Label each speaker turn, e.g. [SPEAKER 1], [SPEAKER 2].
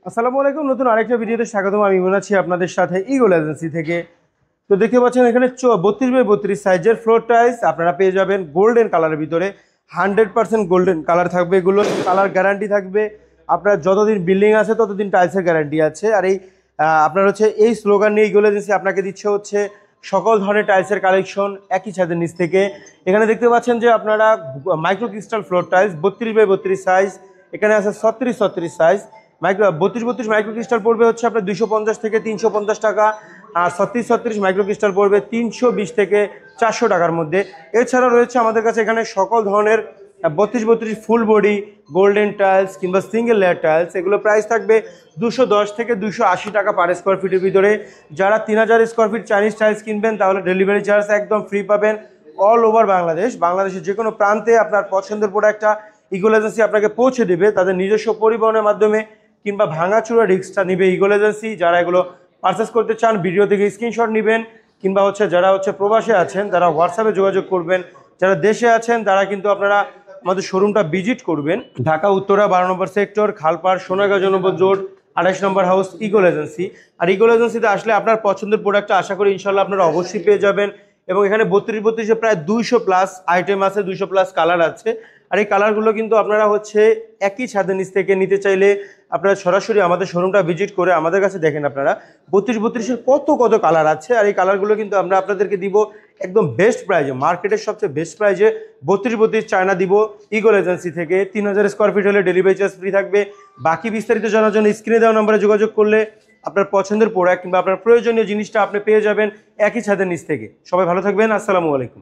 [SPEAKER 1] আসসালামু আলাইকুম। নতুন আরেকটা ভিডিওতে স্বাগতম। আমি ইমন আছি আপনাদের সাথে ইগল এজেন্সি থেকে। তো দেখতে পাচ্ছেন এখানে 32x32 সাইজের ফ্লোর টাইলস আপনারা পেয়ে যাবেন গোল্ডেন কালারের ভিতরে। 100% গোল্ডেন কালার থাকবে, এগুলো কালার গ্যারান্টি থাকবে। আপনার যতদিন বিল্ডিং আছে ততদিন টাইলসের গ্যারান্টি আছে। আর এই আপনার হচ্ছে এই স্লোগান নিয়ে ইগল এজেন্সি আপনাকে দিচ্ছে হচ্ছে সকল ধরনের টাইলসের কালেকশন একই ছাদের নিচ থেকে। এখানে দেখতে পাচ্ছেন যে আপনারা micro crystal floor tiles 32x32 size, এখানে আছে 36x36 size. Micro 32x32 micro crystal পড়বে হচ্ছে আপনার 250 থেকে 350 টাকা, আর 36x36 মাইক্রো ক্রিস্টাল পড়বে 320 থেকে 400 টাকার মধ্যে। এছাড়া রয়েছে আমাদের কাছে এখানে সকল ধরনের 32x32 full body golden tiles কিংবা সিঙ্গেল লেয়ার টাইলস, এগুলো প্রাইস থাকবে 210 থেকে 280 টাকা পার স্কোয়ার ফিটের ভিতরে। যারা 3000 স্কোয়ার ফিট চাইনিজ টাইলস কিনবেন তাহলে ডেলিভারি চার্জ একদম ফ্রি পাবেন। অল ওভার বাংলাদেশের যে কোনো প্রান্তে আপনার পছন্দের প্রোডাক্টটা ইগল এজেন্সি আপনাকে পৌঁছে দেবে তাদের নিজস্ব পরিবহনের মাধ্যমে, কিংবা ভাঙাচুরা রিস্কটা নিবে ইগল এজেন্সি। যারা এগুলো পারচেস করতে চান ভিডিও থেকে স্ক্রিনশট নেবেন, কিংবা হচ্ছে যারা হচ্ছে প্রবাসে আছেন তারা হোয়াটসঅ্যাপে যোগাযোগ করবেন। যারা দেশে আছেন তারা কিন্তু আপনারা আমাদের শোরুমটা ভিজিট করবেন। ঢাকা উত্তরা 12 নম্বর সেক্টর, খালপাড়, সোনাগাঁ জনপদ রোড, 28 নম্বর হাউস, ইগল এজেন্সি। আর ইগল এজেন্সিতে আসলে আপনার পছন্দের প্রোডাক্টটা আশা করি ইনশাল্লাহ আপনারা অবশ্যই পেয়ে যাবেন। এবং এখানে 32 প্রায় 200 প্লাস আইটেম আছে, 200 প্লাস কালার আছে। আর এই কালারগুলো কিন্তু আপনারা হচ্ছে একই ছাদের নিচ থেকে নিতে চাইলে আপনারা সরাসরি আমাদের শোরুমটা ভিজিট করে আমাদের কাছে দেখেন আপনারা 32-32-এর কত কত কালার আছে। আর এই কালারগুলো কিন্তু আমরা আপনাদেরকে দিব একদম বেস্ট প্রাইজে, মার্কেটের সবচেয়ে বেস্ট প্রাইজে 32-32 চায়না দিব ইগল এজেন্সি থেকে। 3000 স্কোয়ার ফিট হলে ডেলিভারি চার্জ ফ্রি থাকবে। বাকি বিস্তারিত জানার জন্য স্ক্রিনে দেওয়া নম্বরে যোগাযোগ করলে আপনার পছন্দের প্রোডাক্ট কিংবা আপনার প্রয়োজনীয় জিনিসটা আপনি পেয়ে যাবেন একই ছাদের নিচ থেকে। সবাই ভালো থাকবেন। আসসালামু আলাইকুম।